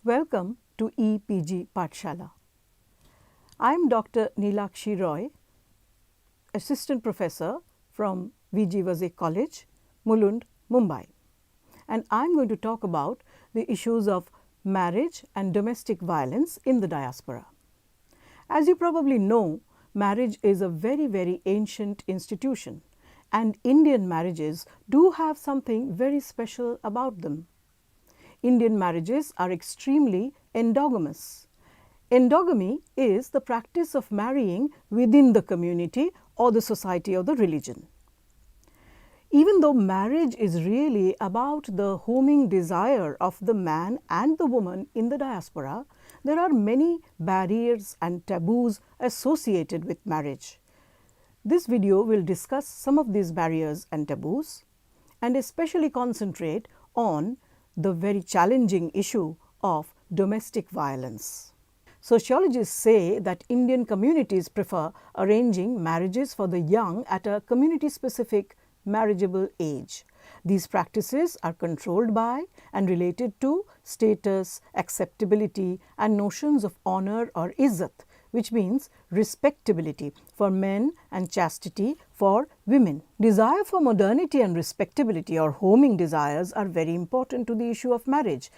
Welcome to EPG Pathshala. I am Dr. Neelakshi Roy, Assistant Professor from V.G. Vazek College, Mulund, Mumbai. And I am going to talk about the issues of marriage and domestic violence in the diaspora. As you probably know, marriage is a very ancient institution, and Indian marriages do have something very special about them. Indian marriages are extremely endogamous. Endogamy is the practice of marrying within the community or the society or the religion. Even though marriage is really about the homing desire of the man and the woman in the diaspora, there are many barriers and taboos associated with marriage. This video will discuss some of these barriers and taboos and especially concentrate on the very challenging issue of domestic violence. Sociologists say that Indian communities prefer arranging marriages for the young at a community-specific marriageable age. These practices are controlled by and related to status, acceptability and notions of honor or izzat, which means respectability for men and chastity for women. Desire for modernity and respectability or homing desires are very important to the issue of marriage.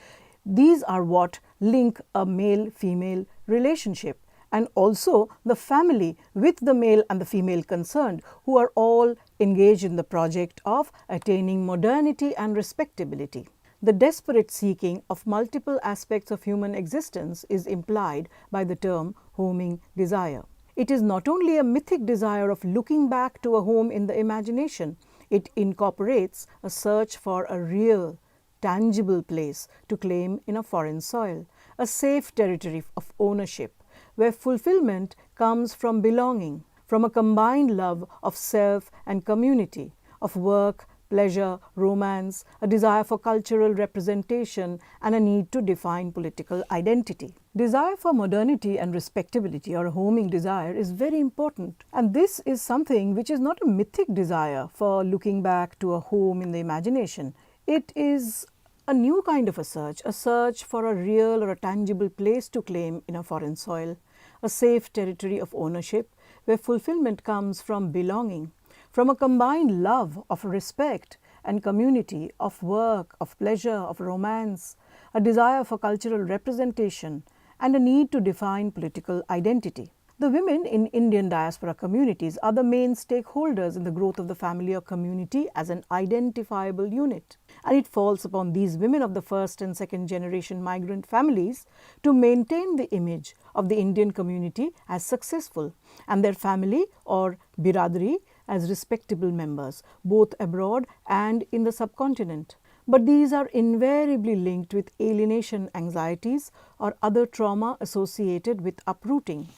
These are what link a male-female relationship and also the family with the male and the female concerned, who are all engaged in the project of attaining modernity and respectability. The desperate seeking of multiple aspects of human existence is implied by the term homing desire. It is not only a mythic desire of looking back to a home in the imagination, it incorporates a search for a real, tangible place to claim in a foreign soil, a safe territory of ownership, where fulfillment comes from belonging, from a combined love of self and community, of work, pleasure, romance, a desire for cultural representation and a need to define political identity. Desire for modernity and respectability or homing desire is very important, and this is something which is not a mythic desire for looking back to a home in the imagination. It is a new kind of a search for a real or a tangible place to claim in a foreign soil, a safe territory of ownership where fulfillment comes from belonging, from a combined love of respect and community, of work, of pleasure, of romance, a desire for cultural representation and a need to define political identity. The women in Indian diaspora communities are the main stakeholders in the growth of the family or community as an identifiable unit. And it falls upon these women of the first and second generation migrant families to maintain the image of the Indian community as successful and their family or biradari as respectable members, both abroad and in the subcontinent. But these are invariably linked with alienation anxieties or other trauma associated with uprooting.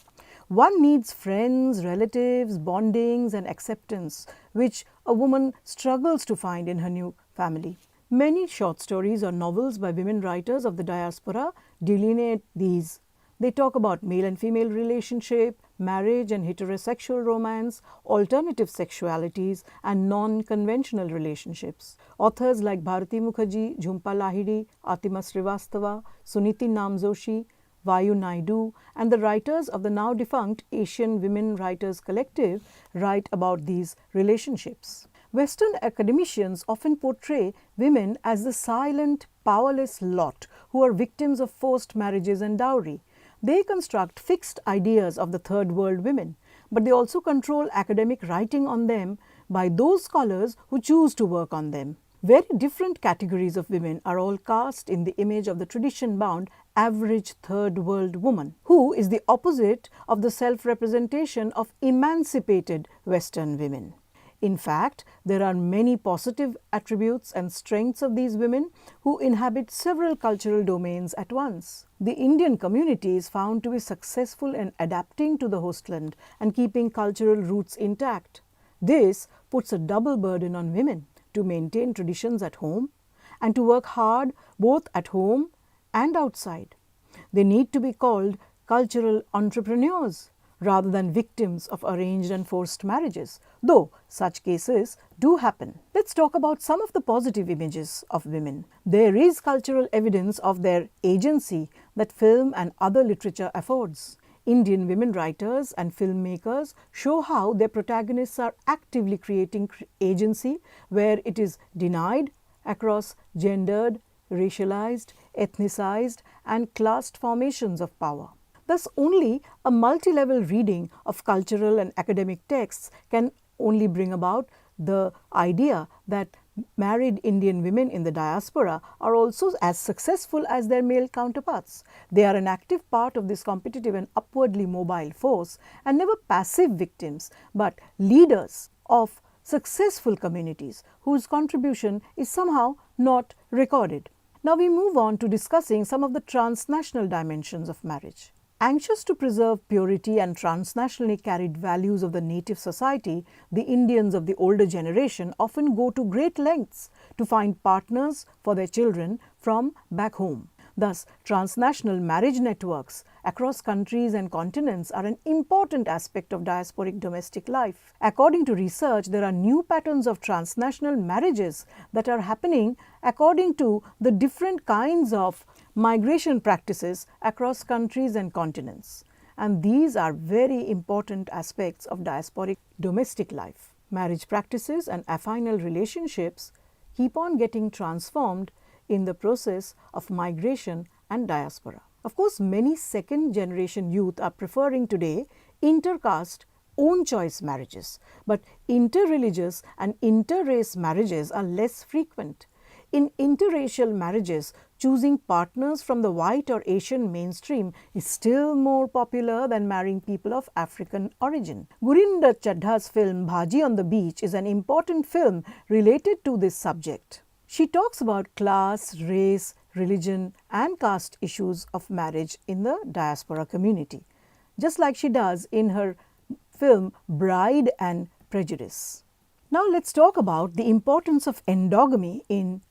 One needs friends, relatives, bondings and acceptance, which a woman struggles to find in her new family. Many short stories or novels by women writers of the diaspora delineate these. They talk about male and female relationship, marriage and heterosexual romance, alternative sexualities and non-conventional relationships. Authors like Bharati Mukherjee, Jhumpa Lahiri, Atima Srivastava, Suniti Namjoshi, Vayu Naidu and the writers of the now defunct Asian Women Writers Collective write about these relationships. Western academicians often portray women as the silent, powerless lot who are victims of forced marriages and dowry. They construct fixed ideas of the third world women, but they also control academic writing on them by those scholars who choose to work on them. Very different categories of women are all cast in the image of the tradition-bound average third world woman, who is the opposite of the self-representation of emancipated Western women. In fact, there are many positive attributes and strengths of these women who inhabit several cultural domains at once. The Indian community is found to be successful in adapting to the hostland and keeping cultural roots intact. This puts a double burden on women to maintain traditions at home and to work hard both at home and outside. They need to be called cultural entrepreneurs rather than victims of arranged and forced marriages, though such cases do happen. Let's talk about some of the positive images of women. There is cultural evidence of their agency that film and other literature affords. Indian women writers and filmmakers show how their protagonists are actively creating agency where it is denied across gendered, racialized, ethnicized and classed formations of power. Thus, only a multi-level reading of cultural and academic texts can only bring about the idea that married Indian women in the diaspora are also as successful as their male counterparts. They are an active part of this competitive and upwardly mobile force and never passive victims, but leaders of successful communities whose contribution is somehow not recorded. Now we move on to discussing some of the transnational dimensions of marriage. Anxious to preserve purity and transnationally carried values of the native society, the Indians of the older generation often go to great lengths to find partners for their children from back home. Thus, transnational marriage networks across countries and continents are an important aspect of diasporic domestic life. According to research, there are new patterns of transnational marriages that are happening according to the different kinds of migration practices across countries and continents. And these are very important aspects of diasporic domestic life. Marriage practices and affinal relationships keep on getting transformed in the process of migration and diaspora. Of course, many second generation youth are preferring today intercaste own choice marriages, but interreligious and interrace marriages are less frequent. In interracial marriages, choosing partners from the white or Asian mainstream is still more popular than marrying people of African origin. Gurinder Chaddha's film Bhaji on the Beach is an important film related to this subject. She talks about class, race, religion and caste issues of marriage in the diaspora community, just like she does in her film Bride and Prejudice. Now let's talk about the importance of endogamy in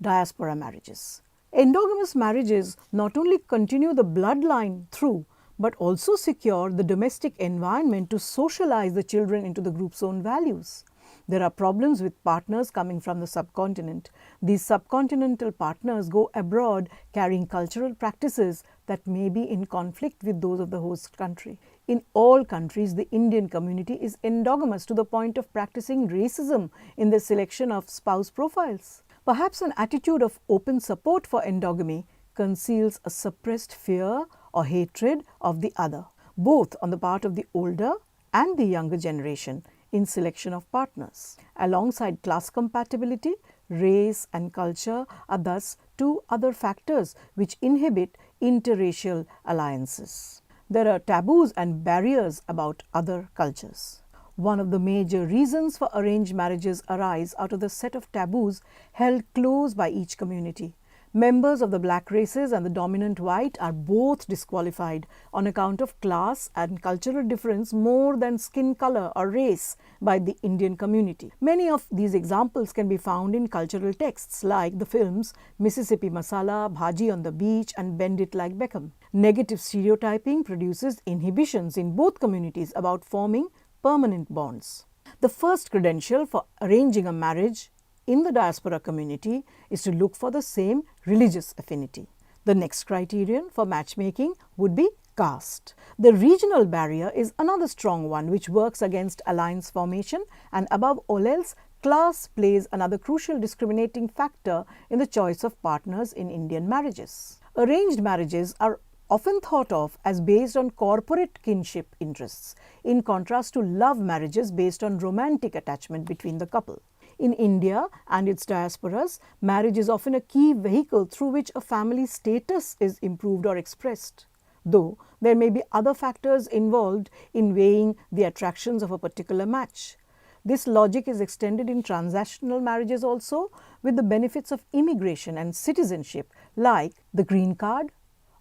diaspora marriages. Endogamous marriages not only continue the bloodline through, but also secure the domestic environment to socialize the children into the group's own values. There are problems with partners coming from the subcontinent. These subcontinental partners go abroad carrying cultural practices that may be in conflict with those of the host country. In all countries, the Indian community is endogamous to the point of practicing racism in the selection of spouse profiles. Perhaps an attitude of open support for endogamy conceals a suppressed fear or hatred of the other, both on the part of the older and the younger generation in selection of partners. Alongside class compatibility, race and culture are thus two other factors which inhibit interracial alliances. There are taboos and barriers about other cultures. One of the major reasons for arranged marriages arise out of the set of taboos held close by each community. Members of the black races and the dominant white are both disqualified on account of class and cultural difference more than skin color or race by the Indian community. Many of these examples can be found in cultural texts like the films Mississippi Masala, Bhaji on the Beach and Bend It Like Beckham. Negative stereotyping produces inhibitions in both communities about forming permanent bonds. The first credential for arranging a marriage in the diaspora community is to look for the same religious affinity. The next criterion for matchmaking would be caste. The regional barrier is another strong one which works against alliance formation, and above all else, class plays another crucial discriminating factor in the choice of partners in Indian marriages. Arranged marriages are often thought of as based on corporate kinship interests, in contrast to love marriages based on romantic attachment between the couple. In India and its diasporas, marriage is often a key vehicle through which a family's status is improved or expressed, though there may be other factors involved in weighing the attractions of a particular match. This logic is extended in transnational marriages also, with the benefits of immigration and citizenship like the green card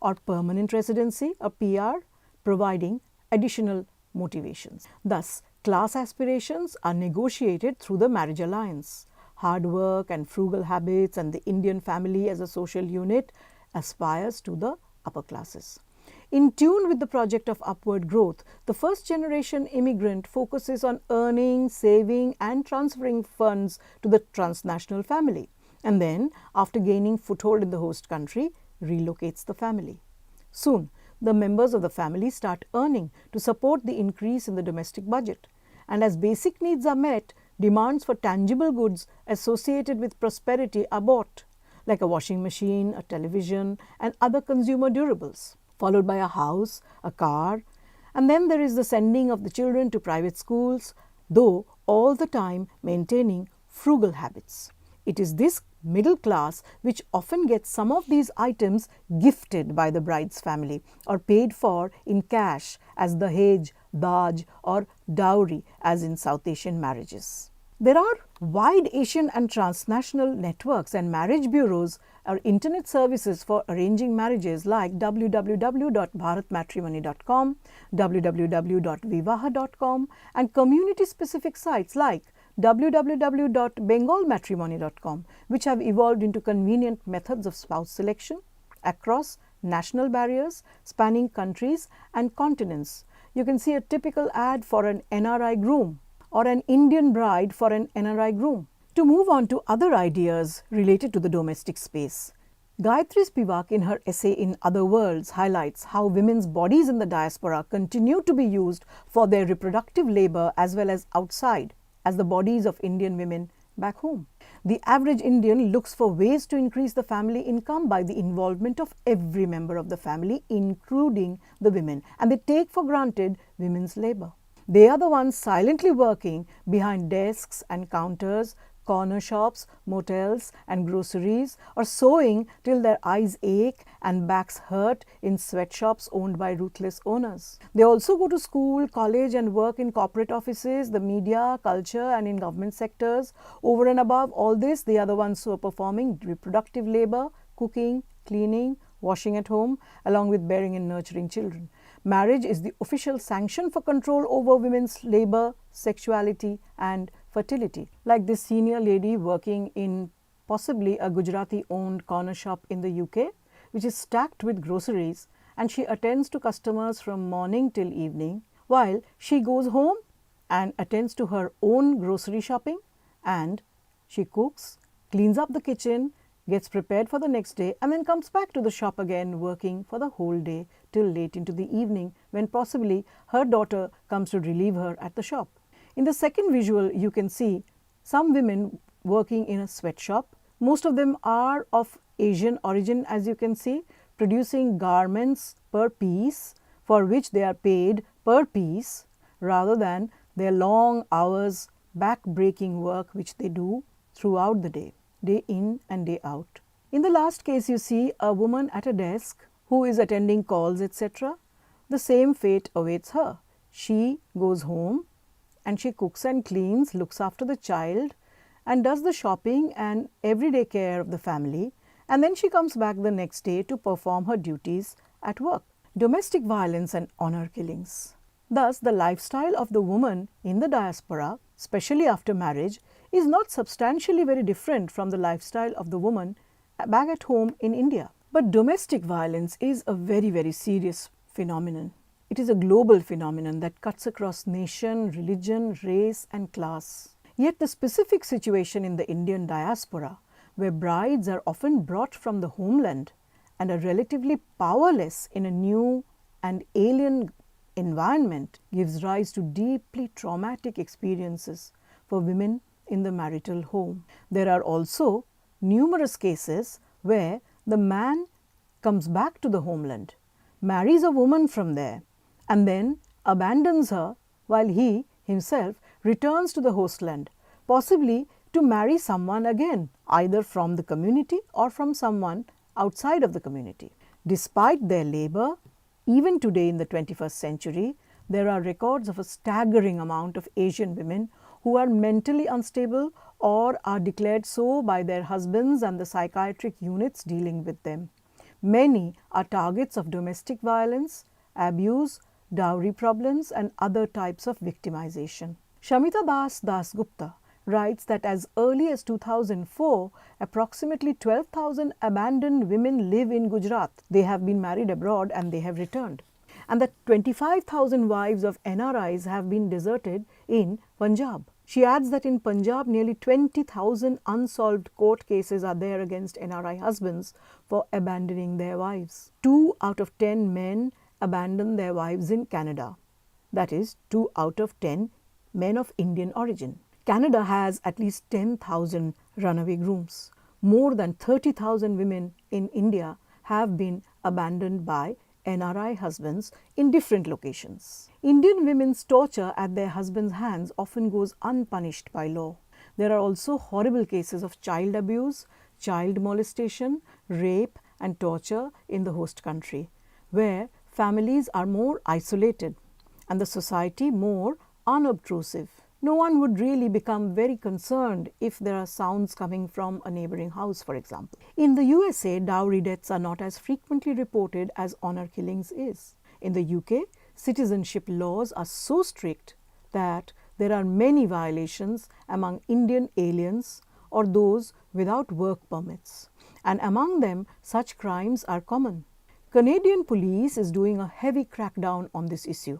or permanent residency or PR, providing additional motivations. Thus, class aspirations are negotiated through the marriage alliance. Hard work and frugal habits and the Indian family as a social unit aspires to the upper classes. In tune with the project of upward growth, the first generation immigrant focuses on earning, saving and transferring funds to the transnational family, and then, after gaining foothold in the host country, relocates the family. Soon, the members of the family start earning to support the increase in the domestic budget, and as basic needs are met, demands for tangible goods associated with prosperity are bought, like a washing machine, a television and other consumer durables, followed by a house, a car, and then there is the sending of the children to private schools, though all the time maintaining frugal habits. It is this middle class which often gets some of these items gifted by the bride's family or paid for in cash as dahej, daj or dowry as in South Asian marriages. There are wide Asian and transnational networks and marriage bureaus or internet services for arranging marriages like www.bharatmatrimony.com, www.vivaha.com and community-specific sites like www.bengalmatrimony.com, which have evolved into convenient methods of spouse selection across national barriers spanning countries and continents. You can see a typical ad for an NRI groom or an Indian bride for an NRI groom. To move on to other ideas related to the domestic space, Gayatri Spivak in her essay In Other Worlds highlights how women's bodies in the diaspora continue to be used for their reproductive labor as well as outside as the bodies of Indian women back home. The average Indian looks for ways to increase the family income by the involvement of every member of the family, including the women, and they take for granted women's labor. They are the ones silently working behind desks and counters, corner shops, motels and groceries, or sewing till their eyes ache and backs hurt in sweatshops owned by ruthless owners. They also go to school, college and work in corporate offices, the media, culture and in government sectors. Over and above all this, they are the ones who are performing reproductive labor, cooking, cleaning, washing at home, along with bearing and nurturing children. Marriage is the official sanction for control over women's labor, sexuality and fertility. Like this senior lady working in possibly a Gujarati-owned corner shop in the UK, which is stacked with groceries, and she attends to customers from morning till evening, while she goes home and attends to her own grocery shopping, and she cooks, cleans up the kitchen, gets prepared for the next day and then comes back to the shop again, working for the whole day till late into the evening when possibly her daughter comes to relieve her at the shop. In the second visual, you can see some women working in a sweatshop. Most of them are of Asian origin, as you can see, producing garments per piece for which they are paid per piece rather than their long hours back-breaking work which they do throughout the day in and day out. In the last case, you see a woman at a desk who is attending calls, etc. The same fate awaits her. She goes home and she cooks and cleans, looks after the child and does the shopping and everyday care of the family, and then she comes back the next day to perform her duties at work. Domestic violence and honor killings. Thus, the lifestyle of the woman in the diaspora, especially after marriage, is not substantially very different from the lifestyle of the woman back at home in India. But domestic violence is a very, very serious phenomenon. It is a global phenomenon that cuts across nation, religion, race and class. Yet the specific situation in the Indian diaspora, where brides are often brought from the homeland and are relatively powerless in a new and alien environment, gives rise to deeply traumatic experiences for women in the marital home. There are also numerous cases where the man comes back to the homeland, marries a woman from there and then abandons her while he himself returns to the hostland, possibly to marry someone again, either from the community or from someone outside of the community. Despite their labor, even today in the 21st century, there are records of a staggering amount of Asian women who are mentally unstable or are declared so by their husbands and the psychiatric units dealing with them. Many are targets of domestic violence, abuse, dowry problems and other types of victimization. Shamita Das Dasgupta writes that as early as 2004, approximately 12,000 abandoned women live in Gujarat. They have been married abroad and they have returned. And that 25,000 wives of NRIs have been deserted in Punjab. She adds that in Punjab, nearly 20,000 unsolved court cases are there against NRI husbands for abandoning their wives. 2 out of 10 men abandon their wives in Canada. That is, 2 out of 10 men of Indian origin. Canada has at least 10,000 runaway grooms. More than 30,000 women in India have been abandoned by NRI husbands in different locations. Indian women's torture at their husbands' hands often goes unpunished by law. There are also horrible cases of child abuse, child molestation, rape and torture in the host country, where families are more isolated and the society more unobtrusive. No one would really become very concerned if there are sounds coming from a neighboring house, for example. In the USA, dowry deaths are not as frequently reported as honor killings is. In the UK, citizenship laws are so strict that there are many violations among Indian aliens or those without work permits, and among them such crimes are common. Canadian police is doing a heavy crackdown on this issue,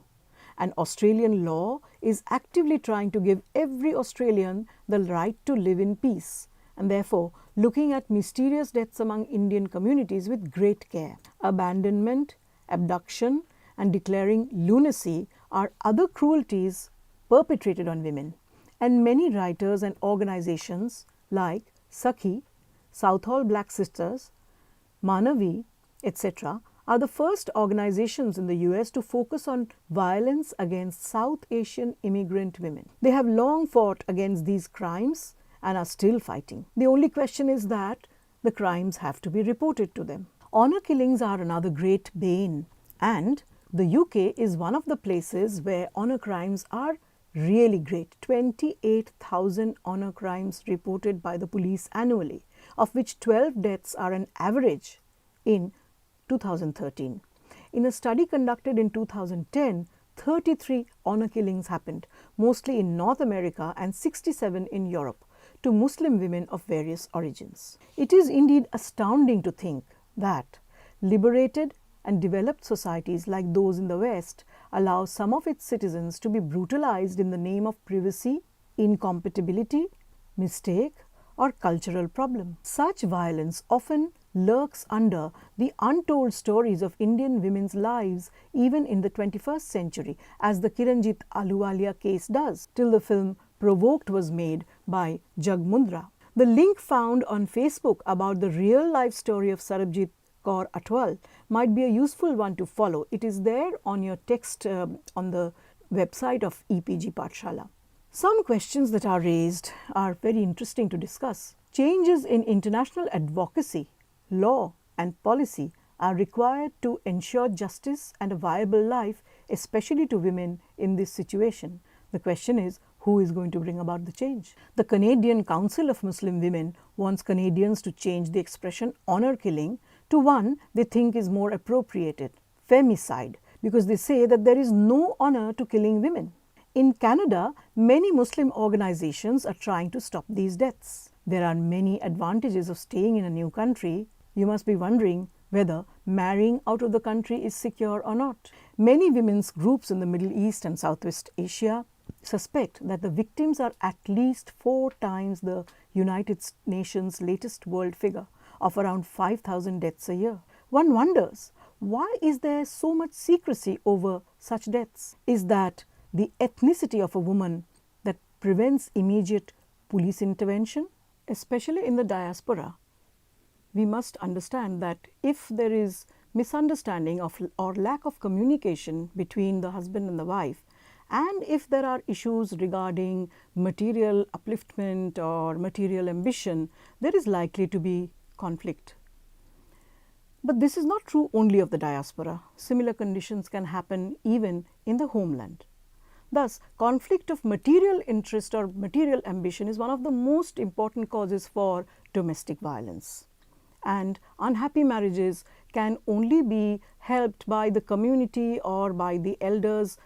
and Australian law is actively trying to give every Australian the right to live in peace, and therefore looking at mysterious deaths among Indian communities with great care. Abandonment, abduction and declaring lunacy are other cruelties perpetrated on women, and many writers and organizations like Sakhi, Southall Black Sisters, Manavi, etc. are the first organizations in the US to focus on violence against South Asian immigrant women. They have long fought against these crimes and are still fighting. The only question is that the crimes have to be reported to them. Honor killings are another great bane, and the UK is one of the places where honor crimes are really great. 28,000 honor crimes reported by the police annually, of which 12 deaths are an average in 2013. In a study conducted in 2010, 33 honor killings happened, mostly in North America and 67 in Europe, to Muslim women of various origins. It is indeed astounding to think that liberated and developed societies like those in the West allow some of its citizens to be brutalized in the name of privacy, incompatibility, mistake, or cultural problem. Such violence often lurks under the untold stories of Indian women's lives even in the 21st century, as the Kiranjit Ahluwalia case does, till the film Provoked was made by Jug Mundra. The link found on Facebook about the real life story of Sarabjit Kaur Atwal might be a useful one to follow. It is there on your text on the website of EPG Pathshala. Some questions that are raised are very interesting to discuss. Changes in international advocacy, law and policy are required to ensure justice and a viable life, especially to women in this situation. The question is, who is going to bring about the change? The Canadian Council of Muslim Women wants Canadians to change the expression honor killing to one they think is more appropriated, femicide, because they say that there is no honor to killing women. In Canada, many Muslim organizations are trying to stop these deaths. There are many advantages of staying in a new country. You must be wondering whether marrying out of the country is secure or not. Many women's groups in the Middle East and Southwest Asia suspect that the victims are at least 4 times the United Nations latest world figure of around 5,000 deaths a year. One wonders, why is there so much secrecy over such deaths? Is that the ethnicity of a woman that prevents immediate police intervention? Especially in the diaspora, we must understand that if there is misunderstanding or lack of communication between the husband and the wife, and if there are issues regarding material upliftment or material ambition, there is likely to be conflict. But this is not true only of the diaspora. Similar conditions can happen even in the homeland. Thus, conflict of material interest or material ambition is one of the most important causes for domestic violence. And unhappy marriages can only be helped by the community or by the elders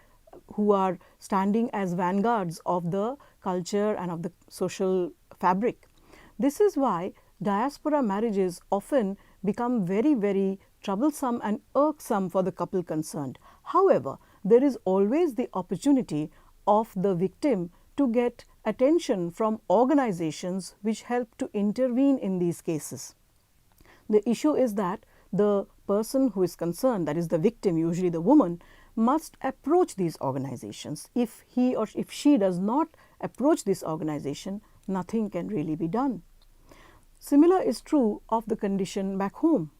who are standing as vanguards of the culture and of the social fabric. This is why diaspora marriages often become very, very troublesome and irksome for the couple concerned. However, there is always the opportunity of the victim to get attention from organizations which help to intervene in these cases. The issue is that the person who is concerned, that is the victim, usually the woman, must approach these organizations. If he or if she does not approach this organization, nothing can really be done. Similar is true of the condition back home.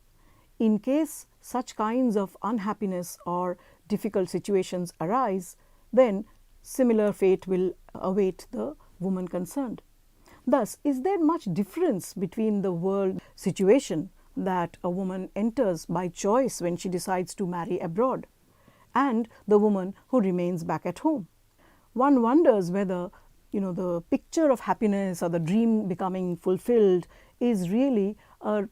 In case such kinds of unhappiness or difficult situations arise, then similar fate will await the woman concerned. Thus, is there much difference between the world situation that a woman enters by choice when she decides to marry abroad and the woman who remains back at home? One wonders whether the picture of happiness or the dream becoming fulfilled is really a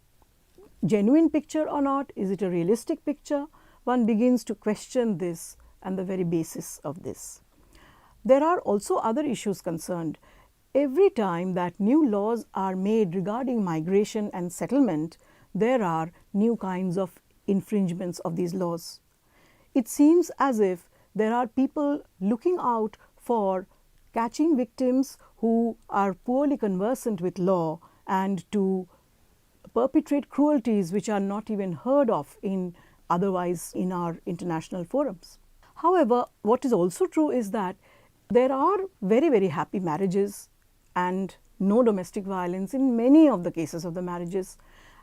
genuine picture or not. Is it a realistic picture? One begins to question this and the very basis of this. There are also other issues concerned. Every time that new laws are made regarding migration and settlement, there are new kinds of infringements of these laws. It seems as if there are people looking out for catching victims who are poorly conversant with law and to perpetrate cruelties which are not even heard of otherwise in our international forums. However, what is also true is that there are very, very happy marriages and no domestic violence in many of the cases of the marriages,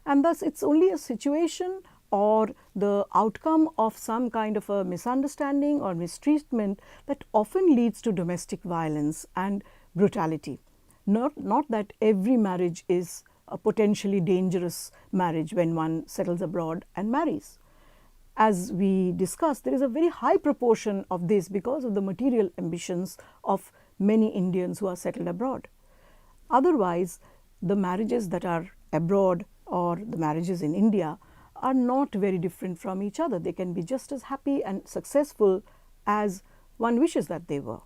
and thus it's only a situation or the outcome of some kind of a misunderstanding or mistreatment that often leads to domestic violence and brutality. Not that every marriage is a potentially dangerous marriage when one settles abroad and marries. As we discussed, there is a very high proportion of this because of the material ambitions of many Indians who are settled abroad. Otherwise, the marriages that are abroad or the marriages in India are not very different from each other. They can be just as happy and successful as one wishes that they were.